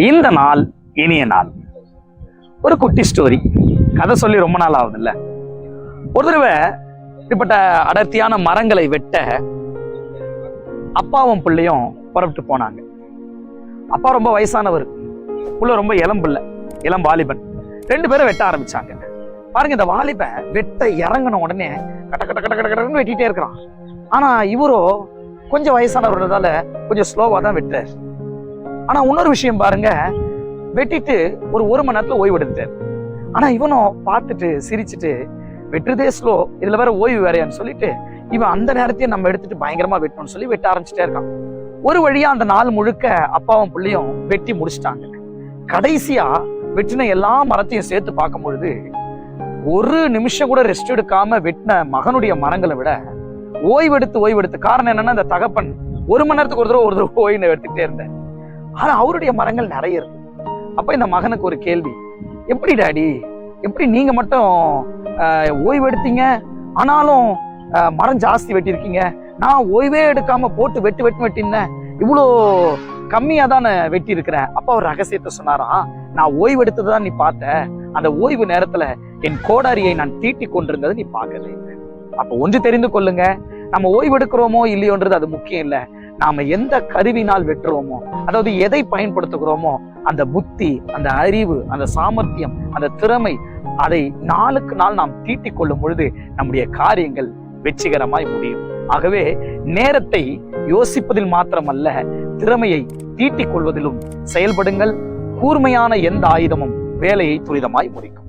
இந்த நாள் இனிய நாள். ஒரு குட்டி ஸ்டோரி, கதை சொல்லி ரொம்ப நாள் ஆகுது இல்ல. ஒரு தடவை இப்படிப்பட்ட அடர்த்தியான மரங்களை வெட்ட அப்பாவும் பிள்ளையும் புறப்பட்டு போனாங்க. அப்பா ரொம்ப வயசானவர், புள்ள ரொம்ப இளம் வாலிபன். ரெண்டு பேரும் வெட்ட ஆரம்பிச்சாங்க. பாருங்க, இந்த வாலிபன் வெட்ட இறங்கின உடனே கட்ட கட்ட கட்ட கட்ட கட்டன்னு வெட்டிட்டே இருக்கிறான். ஆனா இவரோ கொஞ்சம் வயசானவர்னால கொஞ்சம் ஸ்லோவா தான் வெட்டுறாரு. ஆனா இன்னொரு விஷயம் பாருங்க, வெட்டிட்டு ஒரு மணி நேரத்துல ஓய்வு எடுத்துட்டாரு. ஆனா இவனும் பார்த்துட்டு சிரிச்சுட்டு, வெட்டுறதே ஸ்லோ, இதுல வேற ஓய்வு வேறையான்னு சொல்லிட்டு இவன் அந்த நேரத்தையும் நம்ம எடுத்துட்டு பயங்கரமா வெட்டணும்னு சொல்லி வெட்ட ஆரம்பிச்சுட்டே இருக்கான். ஒரு வழியா அந்த நாள் முழுக்க அப்பாவும் பிள்ளையும் வெட்டி முடிச்சிட்டாங்க. கடைசியா வெட்டின எல்லா மரத்தையும் சேர்த்து பார்க்கும் பொழுது ஒரு நிமிஷம் கூட ரெஸ்ட் எடுக்காம வெட்டின மகனுடைய மரங்களை விட ஓய்வெடுத்து காரணம் என்னன்னா, இந்த தகப்பன் ஒரு மணி நேரத்துக்கு ஒரு தடவை ஓய்வு எடுத்துக்கிட்டே இருந்தேன். ஆனா அவருடைய மரங்கள் நிறைய இருக்கு. அப்ப இந்த மகனுக்கு ஒரு கேள்வி, எப்படி டாடி, எப்படி நீங்க மட்டும் ஓய்வு எடுத்தீங்க, ஆனாலும் மரம் ஜாஸ்தி வெட்டியிருக்கீங்க, நான் ஓய்வே எடுக்காம போட்டு வெட்டினேன், இவ்வளோ கம்மியா தான் வெட்டி இருக்கிறேன். அப்ப ஒரு ரகசியத்தை சொன்னாராம், நான் ஓய்வு எடுத்ததான் நீ பார்த்த, அந்த ஓய்வு நேரத்துல என் கோடாரியை நான் தீட்டி கொண்டிருந்ததை நீ பார்க்கல. அப்ப ஒன்று தெரிந்து கொள்ளுங்க, நம்ம ஓய்வு எடுக்கிறோமோ இல்லையோன்றது அது முக்கியம் இல்லை. நாம எந்த கருவினால் வெட்டுறோமோ, அதாவது எதை பயன்படுத்துகிறோமோ, அந்த புத்தி, அந்த அறிவு, அந்த சாமர்த்தியம், அந்த திறமை, அதை நாளுக்கு நாள் நாம் தீட்டிக் கொள்ளும் பொழுது நம்முடைய காரியங்கள் வெற்றிகரமாய் முடியும். ஆகவே நேரத்தை யோசிப்பதில் மாத்திரமல்ல, திறமையை தீட்டிக் கொள்வதிலும் செயல்படுங்கள். கூர்மையான எந்த ஆயுதமும் வேலையை துரிதமாய் முடிக்கும்.